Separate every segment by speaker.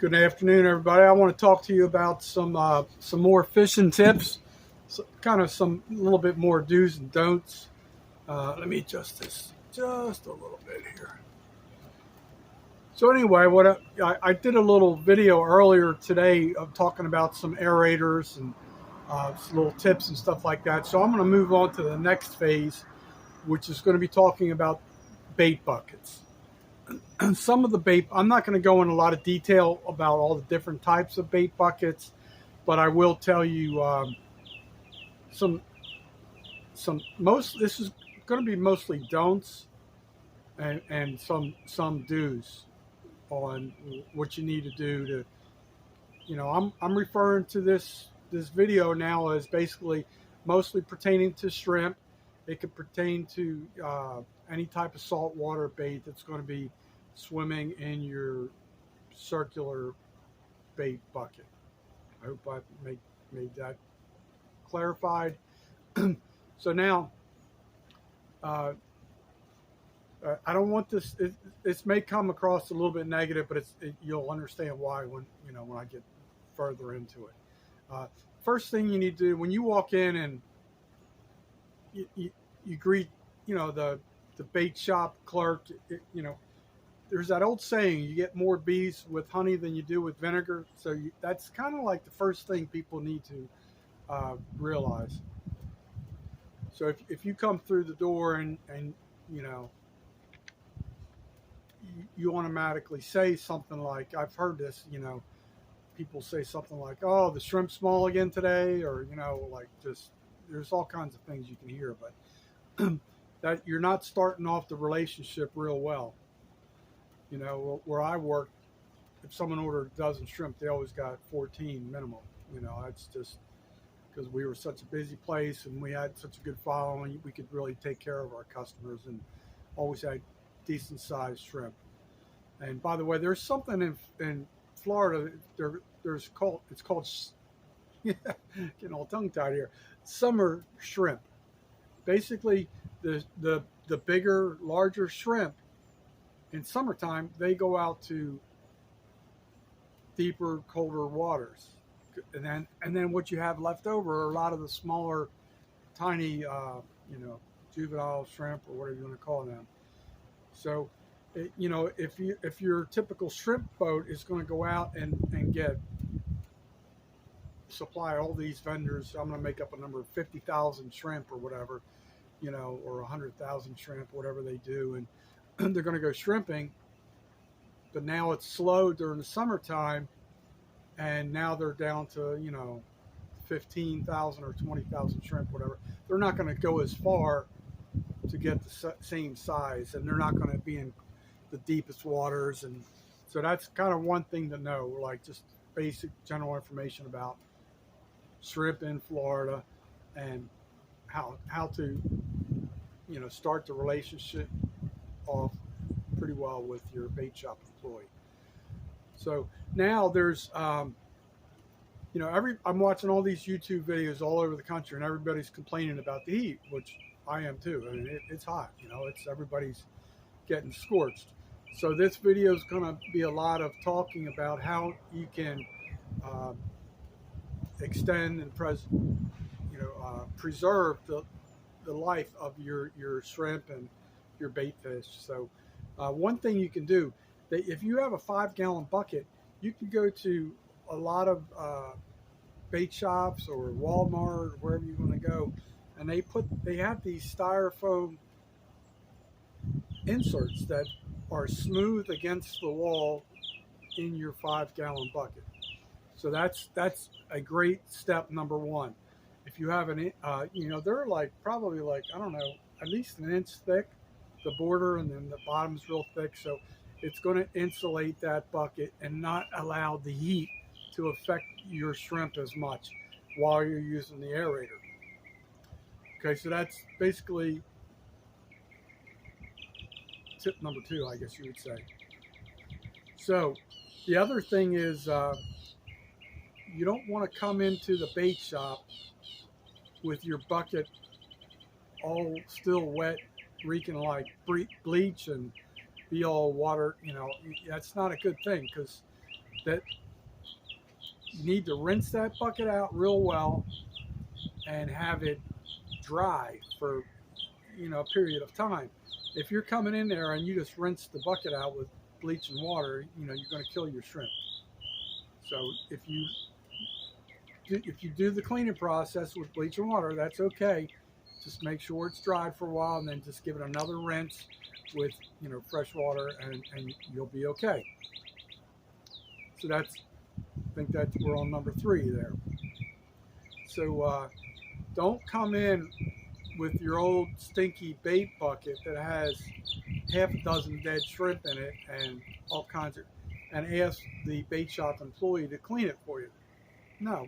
Speaker 1: Good afternoon, everybody. I want to talk to you about some more fishing tips, kind of some a little bit more do's and don'ts. Let me adjust this just a little bit here. So anyway, I did a little video earlier today of talking about some aerators and some little tips and stuff like that. So I'm going to move on to the next phase, which is going to be talking about bait buckets. Some of the bait, I'm not going to go in a lot of detail about all the different types of bait buckets, but I will tell you some most. This is going to be mostly don'ts and some do's on what you need to do to. I'm referring to this video now as basically mostly pertaining to shrimp. It could pertain to any type of saltwater bait that's going to be swimming in your circular bait bucket. I hope I made that clarified. So now, I don't want this. This may come across a little bit negative, but you'll understand why when I get further into it. First thing you need to do when you walk in and you greet the bait shop clerk. There's that old saying, you get more bees with honey than you do with vinegar. So that's kind of like the first thing people need to realize. So if you come through the door and you automatically say something like, I've heard this, people say something like, oh, the shrimp small again today, or, like just, there's all kinds of things you can hear, but that you're not starting off the relationship real well. Where I work, if someone ordered a dozen shrimp, they always got 14 minimum. That's just because we were such a busy place and we had such a good following. We could really take care of our customers and always had decent sized shrimp. And by the way, there's something in Florida. It's called getting all tongue tied here. Summer shrimp. Basically, the bigger, larger shrimp. In summertime, they go out to deeper, colder waters, and then what you have left over are a lot of the smaller, tiny, juvenile shrimp or whatever you want to call them. So, if your typical shrimp boat is going to go out and get supply all these vendors, I'm going to make up a number of 50,000 shrimp or whatever, or 100,000 shrimp, whatever they do, and they're going to go shrimping, but now it's slow during the summertime, and now they're down to 15,000 or 20,000 shrimp, whatever. They're not going to go as far to get the same size, and they're not going to be in the deepest waters, and so that's kind of one thing to know, like just basic general information about shrimp in Florida and how to start the relationship off pretty well with your bait shop employee. So now there's, I'm watching all these YouTube videos all over the country, and everybody's complaining about the heat, which I am too. I mean, it's hot. Everybody's getting scorched. So this video is going to be a lot of talking about how you can extend and preserve the life of your shrimp and your bait fish. So one thing you can do, that if you have a 5-gallon bucket, you can go to a lot of bait shops or Walmart or wherever you want to go, and they have these styrofoam inserts that are smooth against the wall in your 5-gallon bucket. So that's a great step number one. If you have they're probably I don't know, at least an inch thick, the border, and then the bottom's real thick. So it's going to insulate that bucket and not allow the heat to affect your shrimp as much while you're using the aerator. Okay, so that's basically tip number 2, I guess you would say. So the other thing is you don't want to come into the bait shop with your bucket all still wet, reeking like bleach and be all water. That's not a good thing, because that you need to rinse that bucket out real well and have it dry for, you know, a period of time. If you're coming in there and you just rinse the bucket out with bleach and water, you know, you're going to kill your shrimp. So if you do the cleaning process with bleach and water, that's okay. Just make sure it's dried for a while, and then just give it another rinse with, you know, fresh water, and you'll be okay. So I think that we're on number 3 there. So don't come in with your old stinky bait bucket that has half a dozen dead shrimp in it and all kinds of, and ask the bait shop employee to clean it for you. No,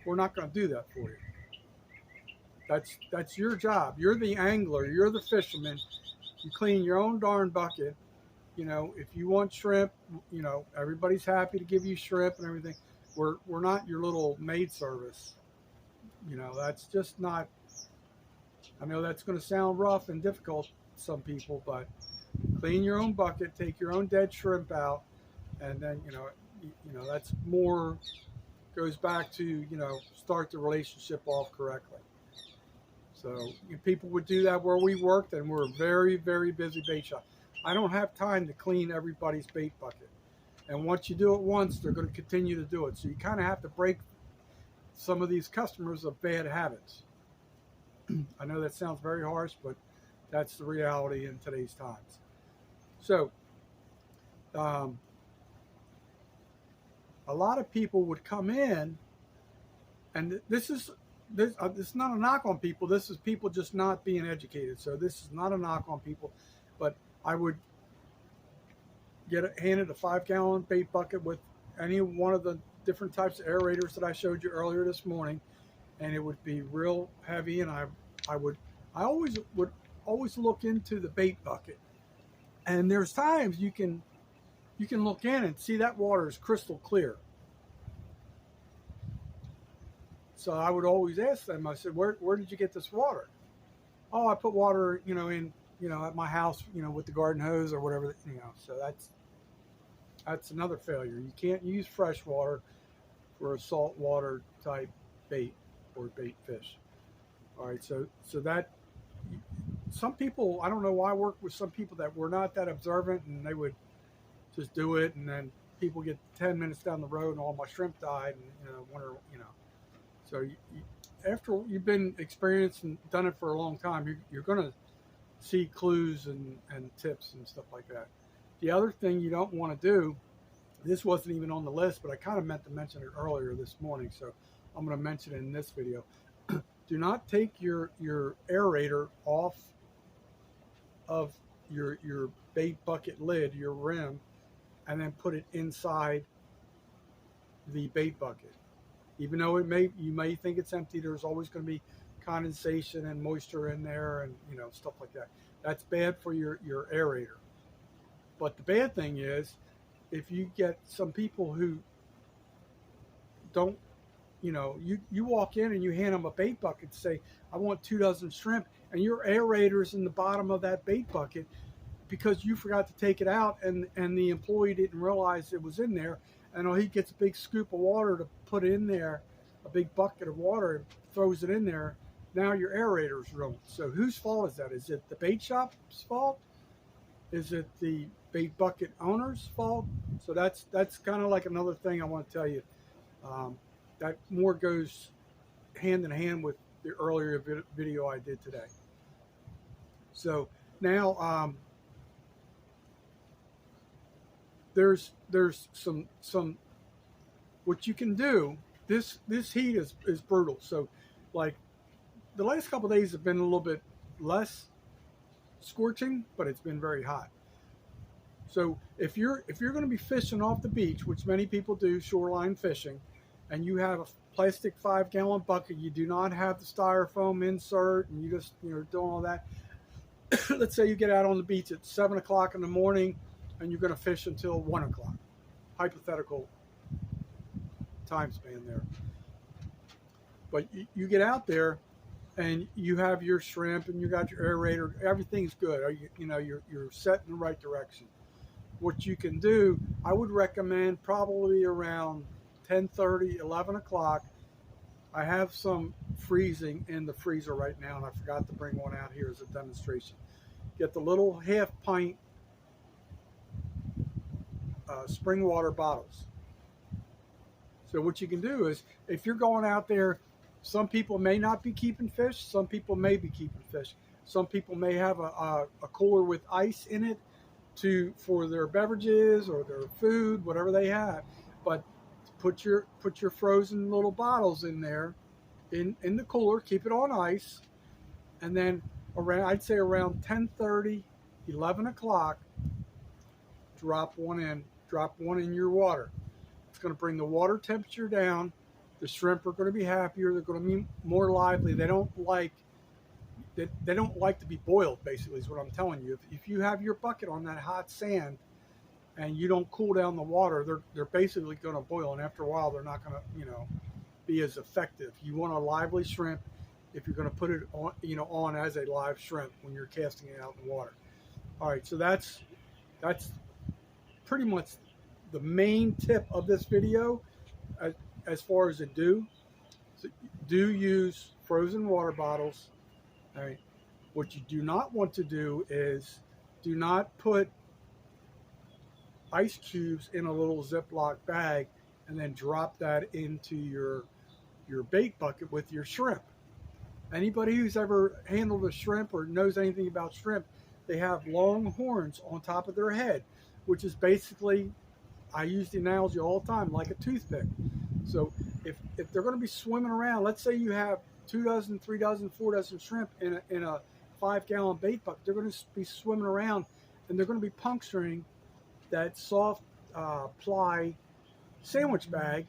Speaker 1: we're not going to do that for you. That's your job. You're the angler. You're the fisherman. You clean your own darn bucket. You know, if you want shrimp, you know, everybody's happy to give you shrimp and everything. We're not your little maid service. You know, that's just not. I know that's going to sound rough and difficult to some people, but clean your own bucket, take your own dead shrimp out, and then you know that's more goes back to, you know, start the relationship off correctly. So people would do that where we worked, and we're a very, very busy bait shop. I don't have time to clean everybody's bait bucket. And once you do it once, they're going to continue to do it. So you kind of have to break some of these customers of bad habits. I know that sounds very harsh, but that's the reality in today's times. So a lot of people would come in, and this is not a knock on people. This is people just not being educated. So this is not a knock on people, but I would handed a 5-gallon bait bucket with any one of the different types of aerators that I showed you earlier this morning, and it would be real heavy. And I always would look into the bait bucket, and there's times you can look in and see that water is crystal clear. So I would always ask them. I said, "Where did you get this water?" "Oh, I put water, you know, in, you know, at my house, you know, with the garden hose or whatever, you know." So that's another failure. You can't use fresh water for a saltwater type bait or bait fish. All right, so that some people, I don't know why I work with some people that were not that observant, and they would just do it, and then people get 10 minutes down the road and all my shrimp died, and, you know, wonder, you know. So after you've been experienced and done it for a long time, you're going to see clues and tips and stuff like that. The other thing you don't want to do, this wasn't even on the list, but I kind of meant to mention it earlier this morning, so I'm going to mention it in this video. Do not take your aerator off of your bait bucket lid, your rim, and then put it inside the bait bucket. Even though you may think it's empty, there's always going to be condensation and moisture in there, and, you know, stuff like that. That's bad for your aerator. But the bad thing is, if you get some people who don't, you know, you walk in and you hand them a bait bucket and say, "I want 2 dozen shrimp," and your aerator's in the bottom of that bait bucket because you forgot to take it out, and the employee didn't realize it was in there, and he gets a big scoop of water to put in there, a big bucket of water, and throws it in there. Now your aerator's ruined. So whose fault is that? Is it the bait shop's fault? Is it the bait bucket owner's fault? So that's kind of like another thing I want to tell you. That more goes hand in hand with the earlier video I did today. So now there's some what you can do. This heat is brutal. So like the last couple of days have been a little bit less scorching, but it's been very hot. So if you're going to be fishing off the beach, which many people do, shoreline fishing, and you have a plastic 5-gallon bucket, you do not have the styrofoam insert, and you just, you know, doing all that. Let's say you get out on the beach at 7 o'clock in the morning, and you're going to fish until 1 o'clock. Hypothetical time span there. But you get out there, and you have your shrimp, and you got your aerator. Everything's good. You know, you're set in the right direction. what you can do, I would recommend probably around 10:30, 11 o'clock. I have some freezing in the freezer right now, and I forgot to bring one out here as a demonstration. Get the little half pint spring water bottles. So what you can do is, if you're going out there, some people may not be keeping fish, some people may be keeping fish. Some people may have a cooler with ice in it for their beverages or their food, whatever they have. But put your frozen little bottles in there, in the cooler, keep it on ice, and then I'd say around 10:30, 11 o'clock, drop one in your water. It's going to bring the water temperature down. The shrimp are going to be happier. They're going to be more lively. They don't like to be boiled, basically, is what I'm telling you. If you have your bucket on that hot sand and you don't cool down the water, they're basically going to boil, and after a while they're not going to be as effective. You want a lively shrimp if you're going to put it on as a live shrimp when you're casting it out in the water. All right, so that's pretty much the main tip of this video as far as do use frozen water bottles. All right. What you do not want to do is do not put ice cubes in a little Ziploc bag and then drop that into your bait bucket with your shrimp. Anybody who's ever handled a shrimp or knows anything about shrimp, they have long horns on top of their head, which is basically, I use the analogy all the time, like a toothpick. So if they're going to be swimming around, let's say you have 2 dozen, 3 dozen, 4 dozen shrimp in a 5-gallon bait bucket, they're going to be swimming around and they're going to be puncturing that soft ply sandwich bag,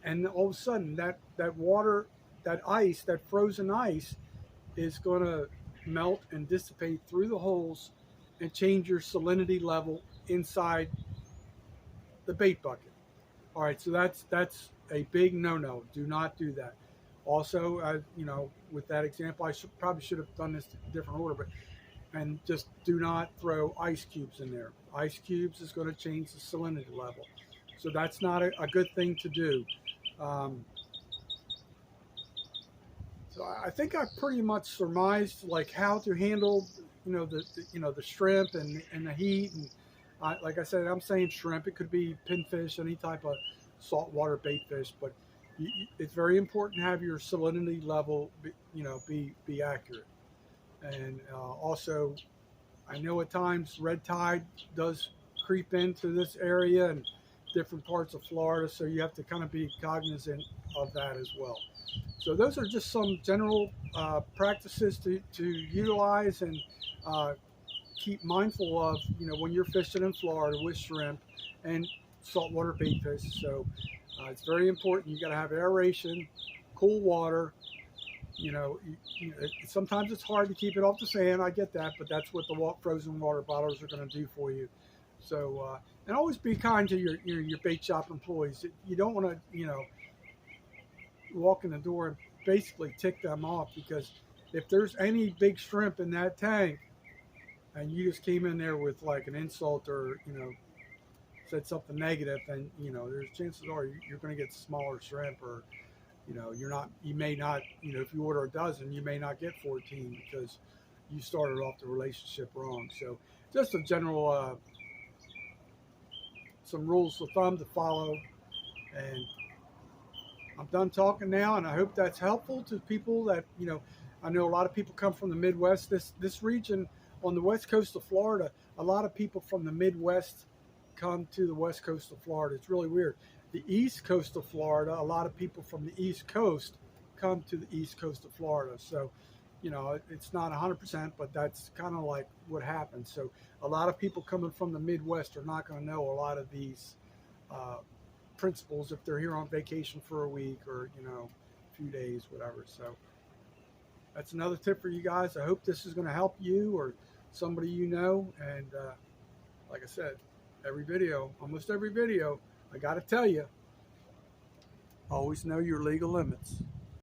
Speaker 1: and all of a sudden that water, that ice, that frozen ice is going to melt and dissipate through the holes and change your salinity level inside the bait bucket. All right, so that's a big no-no. Do not do that. Also, with that example, I probably should have done this in a different order, and just do not throw ice cubes in there. Ice cubes is going to change the salinity level, so that's not a good thing to do. So I think I pretty much surmised like how to handle the shrimp and the heat, and like I said, I'm saying shrimp. It could be pinfish, any type of saltwater bait fish, but it's very important to have your salinity level be accurate. And also, I know at times red tide does creep into this area and different parts of Florida, so you have to kind of be cognizant of that as well. So those are just some general practices to utilize and keep mindful of, when you're fishing in Florida with shrimp and saltwater bait fish. So it's very important. You got to have aeration, cool water. Sometimes it's hard to keep it off the sand. I get that, but that's what the frozen water bottles are going to do for you. So and always be kind to your bait shop employees. You don't want to walk in the door and basically tick them off, because if there's any big shrimp in that tank and you just came in there with like an insult or said something negative, then there's chances are you're going to get smaller shrimp, or you may not, if you order a dozen, you may not get 14 because you started off the relationship wrong. So just a general some rules of thumb to follow. And I'm done talking now, and I hope that's helpful to people that, I know a lot of people come from the Midwest. This region on the west coast of Florida, a lot of people from the Midwest come to the west coast of Florida. It's really weird. The east coast of Florida, a lot of people from the east coast come to the east coast of Florida. So, it's not 100%, but that's kind of like what happens. So a lot of people coming from the Midwest are not going to know a lot of these principles if they're here on vacation for a week or, a few days, whatever. So that's another tip for you guys. I hope this is going to help you or somebody And like I said, almost every video, I got to tell you, always know your legal limits.